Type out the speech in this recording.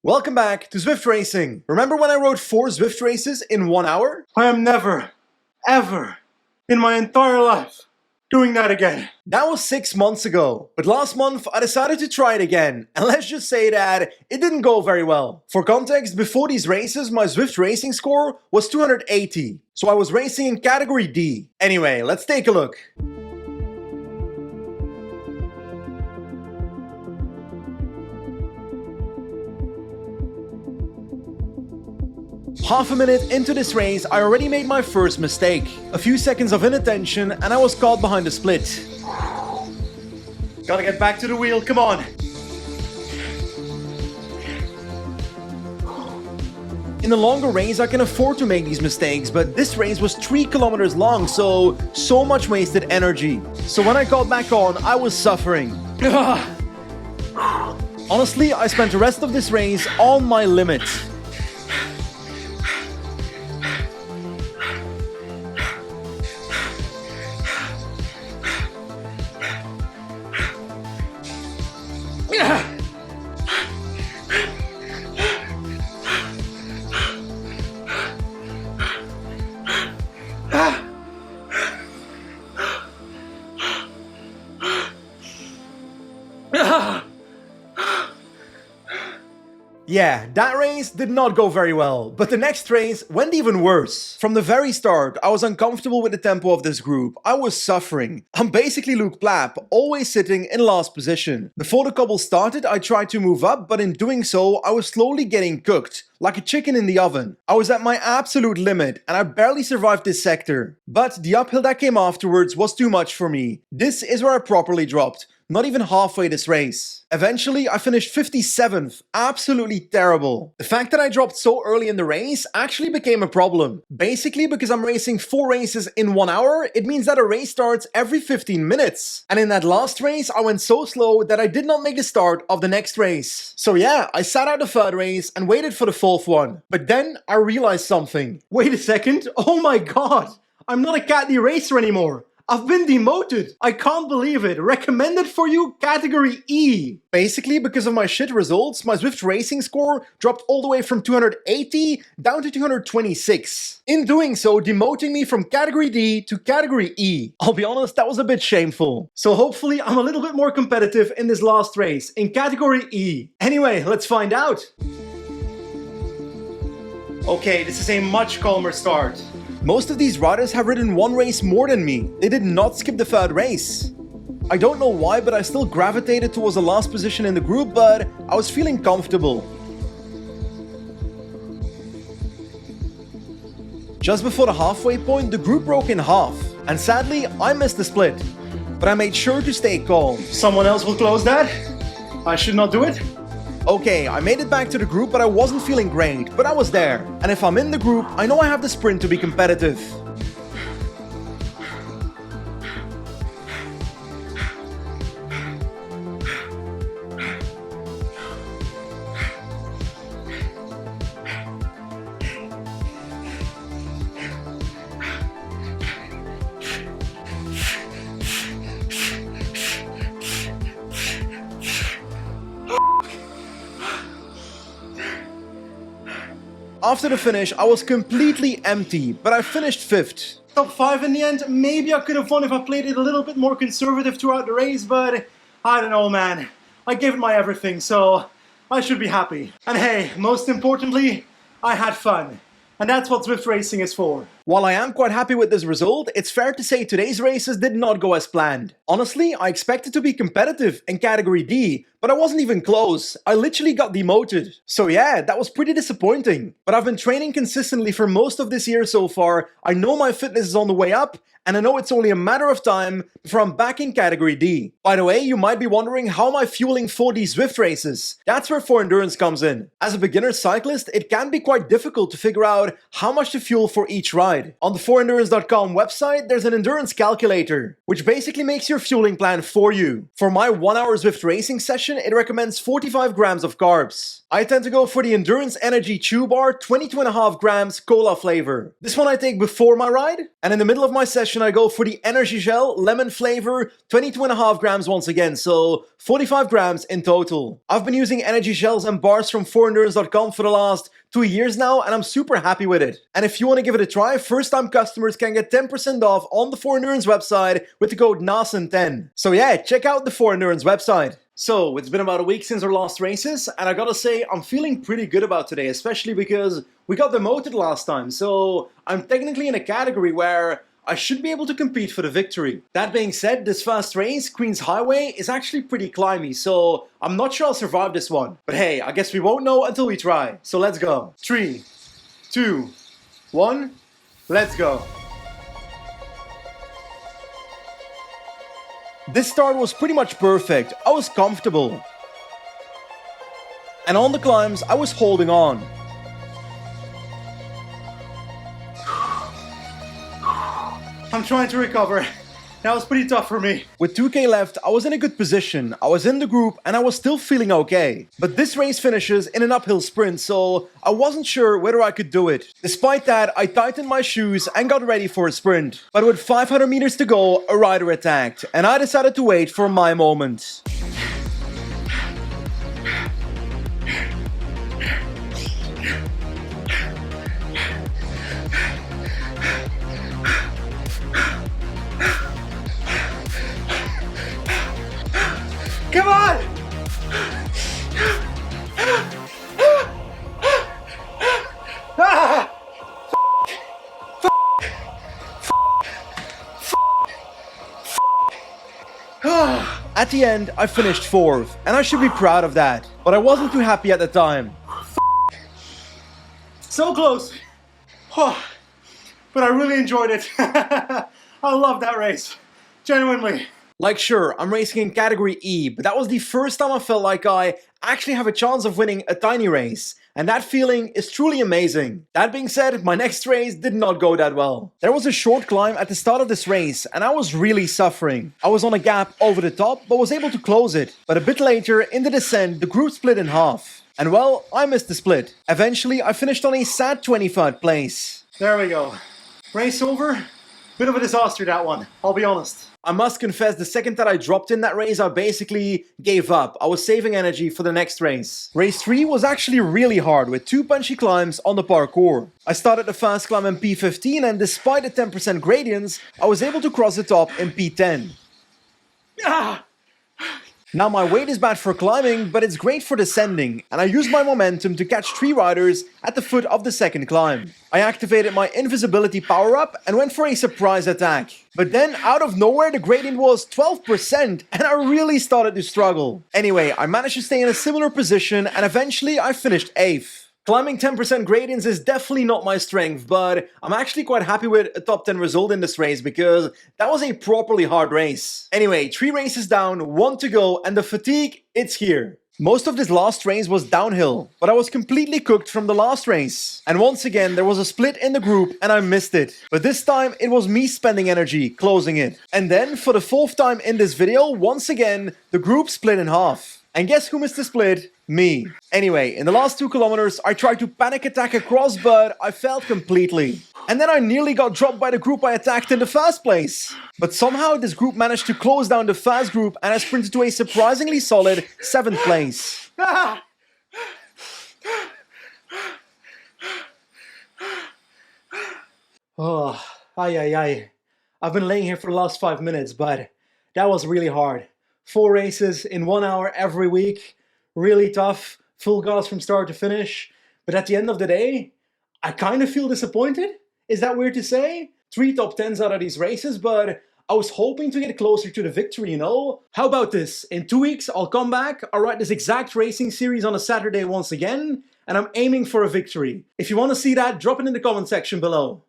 Welcome back to Zwift Racing. Remember when I rode 4 Zwift races in 1 hour? I am never, ever, in my entire life, doing that again. That was 6 months ago, but last month I decided to try it again, and let's just say that it didn't go very well. For context, before these races my Zwift racing score was 280, so I was racing in category D. Anyway, let's take a look. Half a minute into this race, I already made my first mistake. A few seconds of inattention and I was caught behind the split. Gotta get back to the wheel, come on. In a longer race, I can afford to make these mistakes, but this race was 3 kilometers long, so much wasted energy. So when I got back on, I was suffering. Honestly, I spent the rest of this race on my limit. Yeah, that race did not go very well, but the next race went even worse. From the very start, I was uncomfortable with the tempo of this group. I was suffering. I'm basically Luke Plapp, always sitting in last position. Before the cobble started, I tried to move up, but in doing so, I was slowly getting cooked, like a chicken in the oven. I was at my absolute limit, and I barely survived this sector. But the uphill that came afterwards was too much for me. This is where I properly dropped. Not even halfway this race. Eventually, I finished 57th, absolutely terrible. The fact that I dropped so early in the race actually became a problem. Basically, because I'm racing 4 races in 1 hour, it means that a race starts every 15 minutes. And in that last race, I went so slow that I did not make the start of the next race. So yeah, I sat out the 3rd race and waited for the 4th one. But then I realized something. Wait a second, oh my god, I'm not a Cat D racer anymore. I've been demoted. I can't believe it. Recommended for you, category E. Basically, because of my shit results, my Zwift racing score dropped all the way from 280 down to 226. In doing so, demoting me from category D to category E. I'll be honest, that was a bit shameful. So hopefully I'm a little bit more competitive in this last race, in category E. Anyway, let's find out. Okay, this is a much calmer start. Most of these riders have ridden 1 race more than me. They did not skip the 3rd race. I don't know why, but I still gravitated towards the last position in the group, but I was feeling comfortable. Just before the halfway point, the group broke in half. And sadly, I missed the split. But I made sure to stay calm. Someone else will close that? I should not do it? Okay, I made it back to the group, but I wasn't feeling great, but I was there. And if I'm in the group, I know I have the sprint to be competitive. After the finish, I was completely empty, but I finished 5th. Top 5 in the end. Maybe I could have won if I played it a little bit more conservative throughout the race, but I don't know, man. I gave it my everything, so I should be happy. And hey, most importantly, I had fun. And that's what Zwift racing is for. While I am quite happy with this result, it's fair to say today's races did not go as planned. Honestly, I expected to be competitive in category D, but I wasn't even close. I literally got demoted. So yeah, that was pretty disappointing. But I've been training consistently for most of this year so far. I know my fitness is on the way up, and I know it's only a matter of time before I'm back in category D. By the way, you might be wondering how am I fueling for these Zwift races? That's where 4Endurance comes in. As a beginner cyclist, it can be quite difficult to figure out how much to fuel for each ride. website. On the forendurance.com website, there's an endurance calculator, which basically makes your fueling plan for you. For my 1 hour Zwift racing session, it recommends 45 grams of carbs. I tend to go for the Endurance Energy Chew Bar 22.5 grams cola flavor. This one I take before my ride, and in the middle of my session I go for the Energy Gel lemon flavor 22.5 grams once again, so 45 grams in total. I've been using energy gels and bars from forendurance.com for the last 2 years now, and I'm super happy with it. And if you want to give it a try, first-time customers can get 10% off on the 4Endurance website with the code NASEN10. So yeah, check out the 4Endurance website. So, it's been about a week since our last races, and I gotta say, I'm feeling pretty good about today, especially because we got demoted last time, so I'm technically in a category where I should be able to compete for the victory. That being said, this first race, Queen's Highway, is actually pretty climby, so I'm not sure I'll survive this one. But hey, I guess we won't know until we try. So let's go. 3, 2, 1, let's go. This start was pretty much perfect. I was comfortable. And on the climbs, I was holding on. I'm trying to recover. That was pretty tough for me. With 2k left, I was in a good position. I was in the group and I was still feeling okay. But this race finishes in an uphill sprint, so I wasn't sure whether I could do it. Despite that, I tightened my shoes and got ready for a sprint. But with 500 meters to go, a rider attacked, and I decided to wait for my moment. Come on! At the end, I finished 4th, and I should be proud of that. But I wasn't too happy at the time. So close! But I really enjoyed it. I love that race. Genuinely. Like sure, I'm racing in category E, but that was the first time I felt like I actually have a chance of winning a tiny race. And that feeling is truly amazing. That being said, my next race did not go that well. There was a short climb at the start of this race, and I was really suffering. I was on a gap over the top, but was able to close it. But a bit later, in the descent, the group split in half. And well, I missed the split. Eventually, I finished on a sad 23rd place. There we go. Race over. Bit of a disaster, that one, I'll be honest. I must confess, the second that I dropped in that race, I basically gave up. I was saving energy for the next race. Race 3 was actually really hard, with 2 punchy climbs on the parkour. I started the first climb in P15, and despite the 10% gradients, I was able to cross the top in P10. Now my weight is bad for climbing, but it's great for descending, and I used my momentum to catch 3 riders at the foot of the second climb. I activated my invisibility power-up and went for a surprise attack. But then, out of nowhere, the gradient was 12%, and I really started to struggle. Anyway, I managed to stay in a similar position, and eventually I finished 8th. Climbing 10% gradients is definitely not my strength, but I'm actually quite happy with a top 10 result in this race because that was a properly hard race. Anyway, 3 races down, 1 to go, and the fatigue, it's here. Most of this last race was downhill, but I was completely cooked from the last race. And once again, there was a split in the group and I missed it. But this time, it was me spending energy closing it. And then, for the 4th time in this video, once again, the group split in half. And guess who missed the split? Me. Anyway, in the last 2 kilometers, I tried to panic attack across, but I failed completely. And then I nearly got dropped by the group I attacked in the first place. But somehow this group managed to close down the first group and I sprinted to a surprisingly solid 7th place. Oh, ay. I've been laying here for the last 5 minutes, but that was really hard. 4 races in 1 hour every week. Really tough. Full gas from start to finish. But at the end of the day, I kind of feel disappointed. Is that weird to say? 3 top 10s out of these races, but I was hoping to get closer to the victory, you know? How about this? In 2 weeks, I'll come back, I'll ride this exact racing series on a Saturday once again, and I'm aiming for a victory. If you want to see that, drop it in the comment section below.